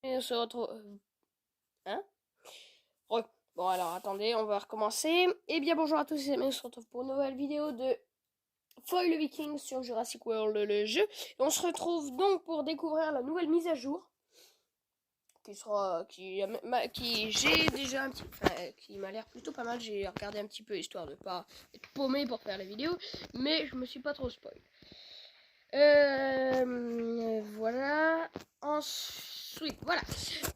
Et on se retrouve. Hein? Ouais. Bon, alors attendez, on va recommencer. Eh bien, bonjour à tous, et on se retrouve pour une nouvelle vidéo de Foil le Viking sur Jurassic World, le jeu. Et on se retrouve donc pour découvrir la nouvelle mise à jour. Qui j'ai déjà un petit. Enfin, qui m'a l'air plutôt pas mal. J'ai regardé un petit peu histoire de pas être paumé pour faire la vidéo. Mais je me suis pas trop spoil. Voilà. Ensuite, voilà.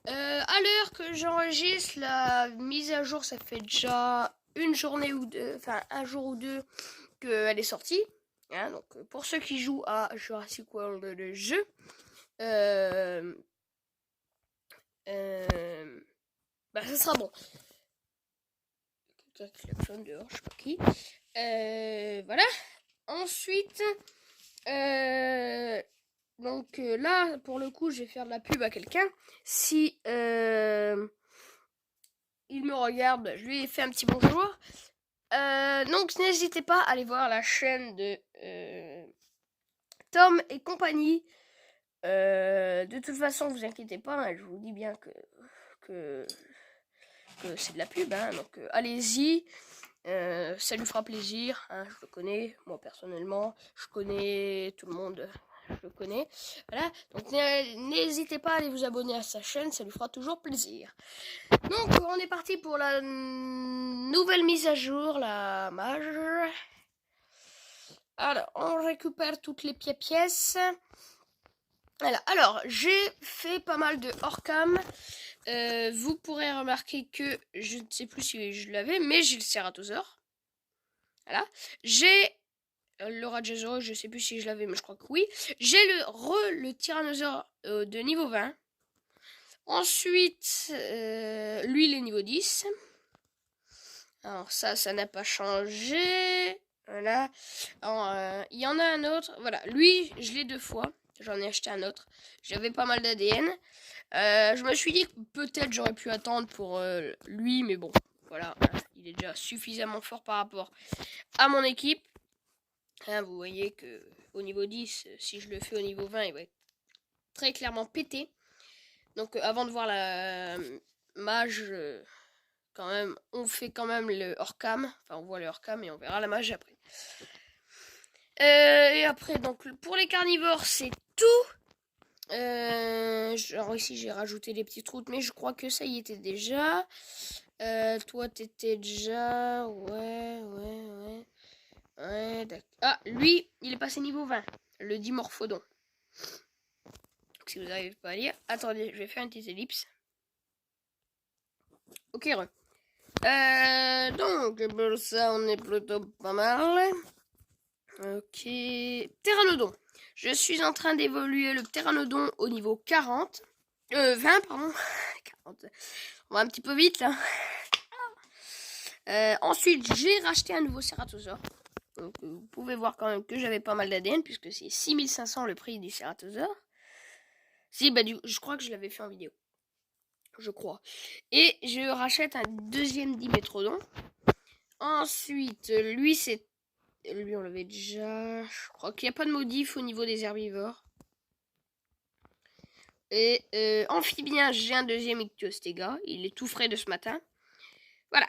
À l'heure que j'enregistre la mise à jour, ça fait déjà une journée ou deux, enfin un jour ou deux qu'elle est sortie. Hein, donc pour ceux qui jouent à Jurassic World le jeu, bah ça sera bon. Quelqu'un qui klaxonne dehors, je sais pas qui. Voilà. Ensuite, donc là, pour le coup, je vais faire de la pub à quelqu'un. Si il me regarde, je lui ai fait un petit bonjour. Donc n'hésitez pas à aller voir la chaîne de Tom et compagnie. De toute façon, vous inquiétez pas, hein, je vous dis bien que c'est de la pub, hein, donc allez-y. Ça lui fera plaisir, hein, je le connais, moi personnellement, je connais tout le monde, je le connais. Voilà, donc n'hésitez pas à aller vous abonner à sa chaîne, ça lui fera toujours plaisir. Donc on est parti pour la nouvelle mise à jour, la mage. Alors, on récupère toutes les pièces. Voilà. Alors, j'ai fait pas mal de hors-cam. Vous pourrez remarquer que je ne sais plus si je l'avais, mais j'ai le Ceratosaure. Voilà. J'ai le Rajasaurus, je sais plus si je l'avais, mais je crois que oui. J'ai le Tyrannosaure de niveau 20. Ensuite, lui, il est niveau 10. Alors ça n'a pas changé. Voilà. Alors, il y en a un autre. Voilà, lui, je l'ai 2 fois. J'en ai acheté un autre. J'avais pas mal d'ADN. Je me suis dit que peut-être j'aurais pu attendre pour lui, mais bon, voilà. Hein, il est déjà suffisamment fort par rapport à mon équipe. Hein, vous voyez que au niveau 10, si je le fais au niveau 20, il va être très clairement pété. Donc avant de voir la mage, quand même, on fait quand même le hors-cam. Enfin, on voit le hors-cam et on verra la mage après. Et après, donc pour les carnivores, c'est tout. Genre ici, j'ai rajouté des petites routes, mais je crois que ça y était déjà. Toi, t'étais déjà... Ouais, d'accord. Ah, lui, il est passé niveau 20. Le Dimorphodon. Donc, si vous n'arrivez pas à lire... Attendez, je vais faire une petite ellipse. Ok, re. Donc, pour ça, on est plutôt pas mal. Ok. Pteranodon. Je suis en train d'évoluer le Pteranodon au niveau 40. 20, pardon. 40. On va un petit peu vite, là. Ensuite, j'ai racheté un nouveau Ceratosaure. Donc, vous pouvez voir quand même que j'avais pas mal d'ADN, puisque c'est 6500 le prix du Ceratosaure. Si, bah, je crois que je l'avais fait en vidéo. Je crois. Et je rachète un deuxième Dimétrodon. Ensuite, lui, lui, on l'avait déjà. Je crois qu'il n'y a pas de modif au niveau des herbivores. Et amphibien, j'ai un deuxième Ichthyostega. Il est tout frais de ce matin. Voilà.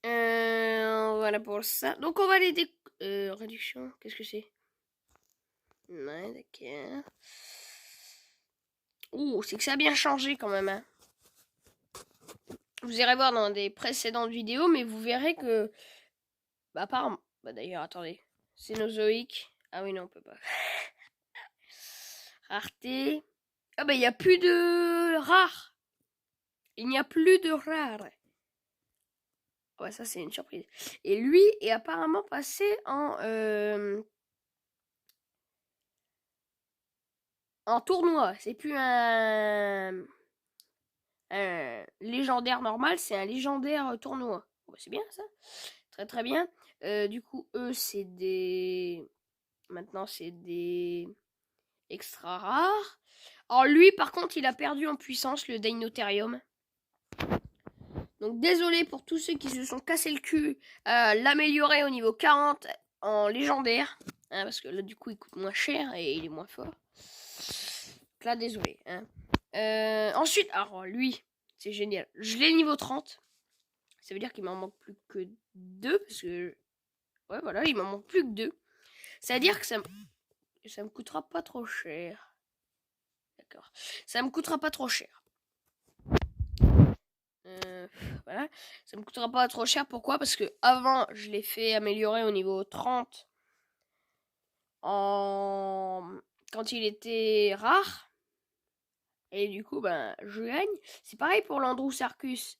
Voilà pour ça. Donc, on va les réduction, qu'est-ce que c'est? Ouais, d'accord. Ouh, c'est que ça a bien changé quand même, hein. Vous irez voir dans des précédentes vidéos, mais vous verrez que... Bah, apparemment... Bah, d'ailleurs, attendez. Cénozoïque. Ah oui, non, on peut pas. Rareté. Ah bah, il n'y a plus de rares. Il n'y a plus de rares. Oh, bah, ça, c'est une surprise. Et lui est apparemment passé en tournoi. C'est plus un légendaire normal, c'est un légendaire tournoi. Oh, bah, c'est bien ça. Très très bien. Du coup, eux, c'est des... Maintenant, c'est des extra rares. Alors lui, par contre, il a perdu en puissance, le Deinotherium. Donc désolé pour tous ceux qui se sont cassés le cul à l'améliorer au niveau 40 en légendaire. Hein, parce que là, du coup, il coûte moins cher et il est moins fort. Donc là, désolé. Hein. Ensuite, alors lui, c'est génial. Je l'ai niveau 30. Ça veut dire qu'il m'en manque plus que 2. Parce que... Ouais, voilà, il m'en manque plus que 2. C'est-à-dire que ça me coûtera pas trop cher. D'accord. Ça me coûtera pas trop cher. Voilà. Ça me coûtera pas trop cher. Pourquoi? Parce que avant, je l'ai fait améliorer au niveau 30 quand il était rare. Et du coup, ben, je gagne. C'est pareil pour l'Andrewsarchus.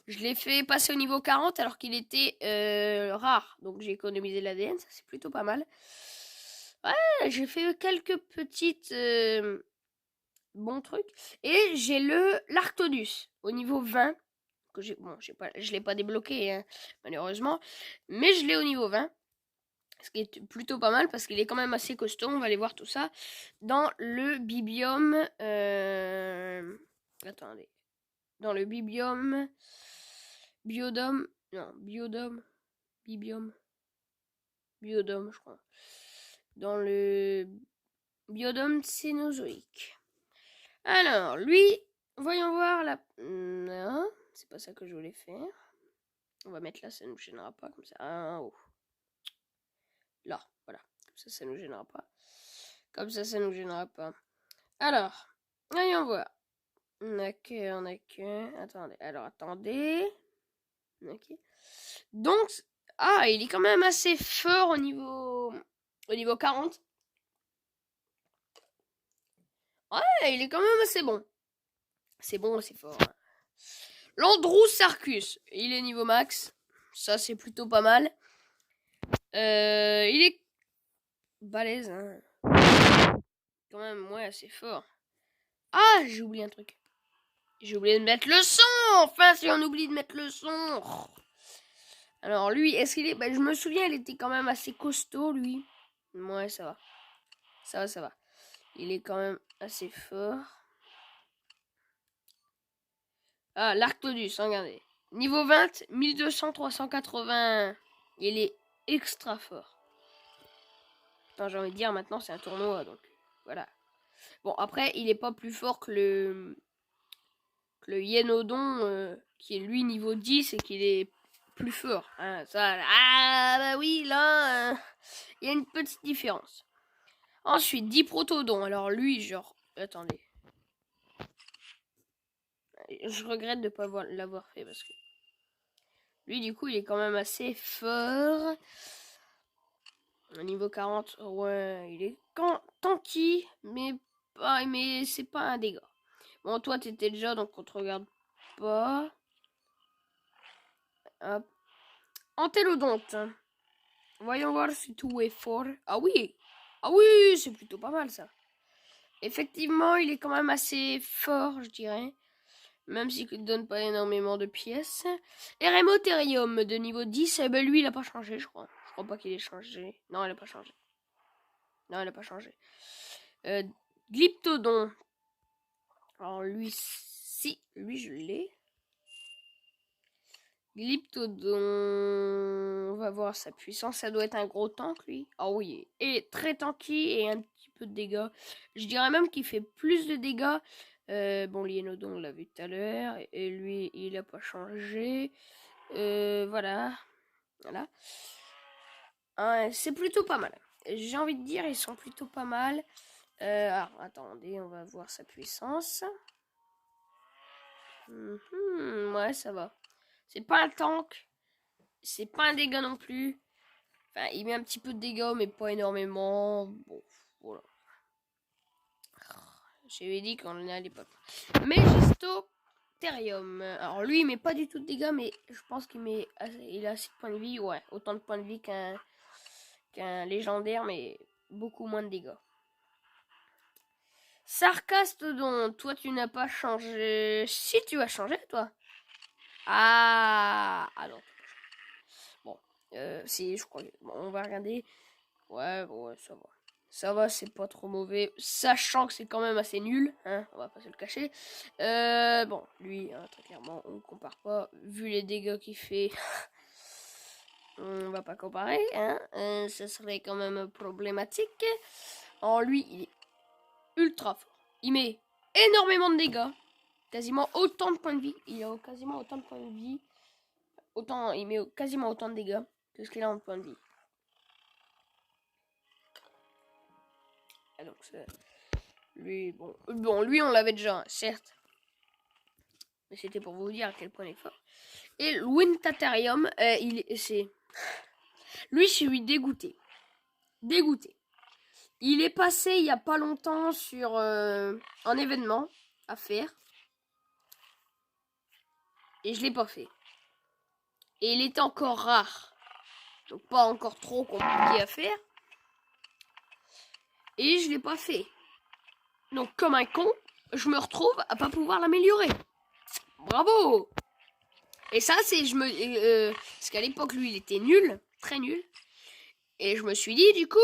Je l'ai fait passer au niveau 40 alors qu'il était rare. Donc j'ai économisé l'ADN, ça c'est plutôt pas mal. Ouais, j'ai fait quelques petites bons trucs. Et j'ai l'Arctodus au niveau 20. Que je l'ai pas débloqué, hein, malheureusement. Mais je l'ai au niveau 20. Ce qui est plutôt pas mal parce qu'il est quand même assez costaud. On va aller voir tout ça dans le bibiome. Attendez. Dans le bibiome. Biodome. Non, biodome. Bibiome. Biodome, je crois. Dans le biodome cénozoïque. Alors, lui, voyons voir la... Non, c'est pas ça que je voulais faire. On va mettre là, ça ne nous gênera pas, comme ça. Ah, oh. Là, voilà. Comme ça nous gênera pas. Comme ça nous gênera pas. Alors, voyons voir. Ok. Attendez. Alors, attendez. Ok. Donc, il est quand même assez fort au niveau 40. Ouais, il est quand même assez bon. C'est bon, c'est fort. L'Andrewsarchus, il est niveau max. Ça, c'est plutôt pas mal. Il est balèze, hein. Quand même, ouais, assez fort. Ah, j'ai oublié un truc. J'ai oublié de mettre le son. Enfin, si on oublie de mettre le son. Alors, lui, est-ce qu'il est... Bah, je me souviens, il était quand même assez costaud, lui. Ouais, ça va. Ça va. Il est quand même assez fort. Ah, l'Arctodus, regardez. Niveau 20, 1200, 380. Il est extra fort. Attends, j'ai envie de dire, maintenant, c'est un tournoi, donc voilà. Bon, après, il est pas plus fort que le Yenodon, qui est lui niveau 10 et qu'il est plus fort. Hein, ça, bah oui, là, il y a une petite différence. Ensuite, Diprotodon. Alors lui, genre... Attendez. Je regrette de ne pas l'avoir fait parce que... Lui, du coup, il est quand même assez fort. Au niveau 40, ouais, il est tanky, mais c'est pas un dégât. Bon, toi, t'étais déjà, donc on te regarde pas. Hop. Entélodonte. Voyons voir si tout est fort. Ah oui, c'est plutôt pas mal, ça. Effectivement, il est quand même assez fort, je dirais. Même s'il ne donne pas énormément de pièces. Eremotherium de niveau 10, eh ben lui, il a pas changé, je crois. Je crois pas qu'il ait changé. Non, il a pas changé. Glyptodon. Alors lui, si, lui je l'ai. Glyptodon, on va voir sa puissance. Ça doit être un gros tank, lui. Ah oui, et très tanky et un petit peu de dégâts. Je dirais même qu'il fait plus de dégâts. Bon, l'Yenodon, on l'a vu tout à l'heure. Et lui, il a pas changé. Voilà. C'est plutôt pas mal. J'ai envie de dire, ils sont plutôt pas mal. Alors, attendez, on va voir sa puissance. Ouais, ça va. C'est pas un tank. C'est pas un dégât non plus. Enfin, il met un petit peu de dégâts, mais pas énormément. Bon, voilà. J'avais dit qu'on en allait pas. Megistocterium. Alors lui, il met pas du tout de dégâts, mais je pense il a assez de points de vie. Ouais, autant de points de vie qu'un légendaire, mais beaucoup moins de dégâts. Sarcastodon, toi tu n'as pas changé. Si tu as changé, toi. Ah non. Bon, si, je crois. Bon, on va regarder. Ouais, ça va. Ça va, c'est pas trop mauvais. Sachant que c'est quand même assez nul, hein, on va pas se le cacher. Bon, lui, hein, très clairement, on compare pas. Vu les dégâts qu'il fait, on va pas comparer, hein. Ça serait quand même problématique. En lui, il est ultra fort. il met énormément de dégâts. Quasiment autant de points de vie. Il a quasiment autant de points de vie. Il met quasiment autant de dégâts que ce qu'il a en points de vie. Ah, donc lui, lui on l'avait déjà, certes. Mais c'était pour vous dire à quel point il est fort. Et le Wintatarium, lui, je suis dégoûté. Dégoûté. Il est passé il y a pas longtemps sur un événement à faire. Et je l'ai pas fait. Et il était encore rare. Donc pas encore trop compliqué à faire. Et je l'ai pas fait. Donc comme un con, je me retrouve à pas pouvoir l'améliorer. Bravo! Et ça c'est parce qu'à l'époque lui il était nul, très nul. Et je me suis dit du coup,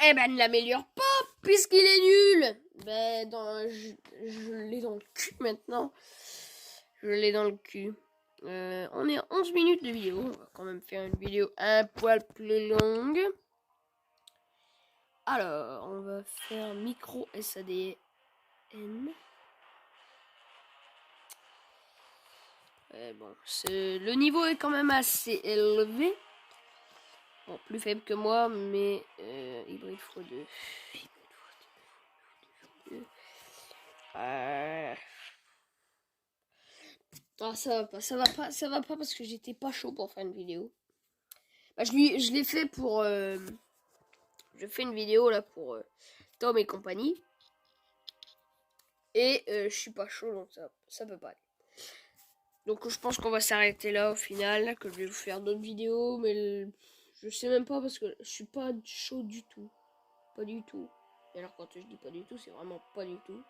ne l'améliore pas puisqu'il est nul. Je l'ai dans le cul maintenant. Je l'ai dans le cul. On est à 11 minutes de vidéo. On va quand même faire une vidéo un poil plus longue. Alors, on va faire micro SADN. Bon, le niveau est quand même assez élevé. Bon, plus faible que moi, mais hybride x2. Ah, ça va pas parce que j'étais pas chaud pour faire une vidéo. Bah, je l'ai fait pour... je fais une vidéo là pour Tom et compagnie. Et je suis pas chaud, donc ça peut pas aller. Donc je pense qu'on va s'arrêter là au final, que je vais vous faire d'autres vidéos, mais je sais même pas parce que je suis pas chaud du tout. Pas du tout. Et alors quand je dis pas du tout, c'est vraiment pas du tout.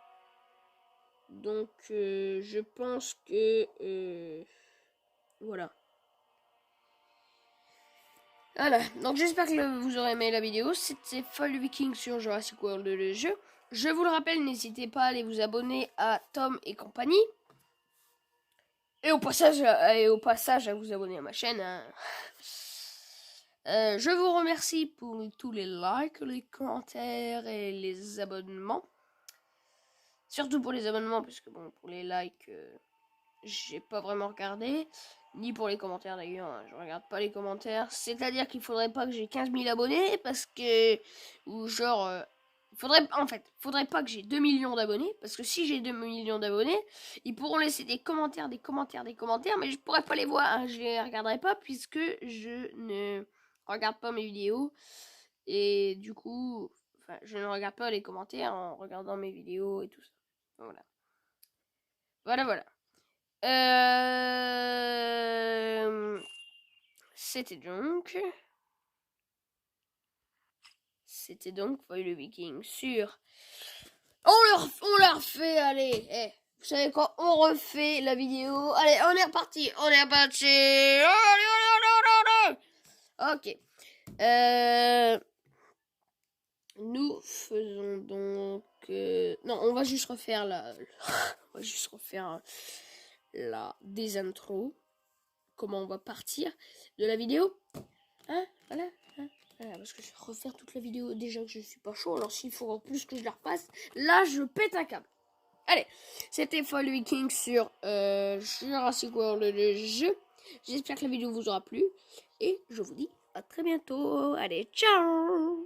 Donc je pense que... voilà. Voilà, donc j'espère que vous aurez aimé la vidéo. C'était Fall Viking sur Jurassic World le jeu. Je vous le rappelle, n'hésitez pas à aller vous abonner à Tom et compagnie. Et au passage à vous abonner à ma chaîne. Hein. Je vous remercie pour tous les likes, les commentaires et les abonnements. Surtout pour les abonnements, parce que bon, pour les likes, j'ai pas vraiment regardé. Ni pour les commentaires d'ailleurs, hein, je regarde pas les commentaires. C'est-à-dire qu'il faudrait pas que j'ai 15 000 abonnés, parce que... Ou genre... faudrait pas que j'ai 2 millions d'abonnés, parce que si j'ai 2 millions d'abonnés, ils pourront laisser des commentaires, mais je pourrais pas les voir, hein, je les regarderai pas, puisque je ne regarde pas mes vidéos, et du coup, je ne regarde pas les commentaires en regardant mes vidéos et tout ça. Voilà. Voilà. C'était donc Foil le Viking sur... On la refait, allez. Vous savez quoi? On refait la vidéo. Allez, on est reparti. Allez. Ok. Nous faisons donc... non, on va juste refaire des intros. Comment on va partir de la vidéo. Hein? Voilà. Parce que je vais refaire toute la vidéo déjà que je suis pas chaud. Alors s'il faut en plus que je la repasse, là je pète un câble. Allez, c'était Fall Viking sur Jurassic World le jeu. J'espère que la vidéo vous aura plu. Et je vous dis à très bientôt. Allez, ciao!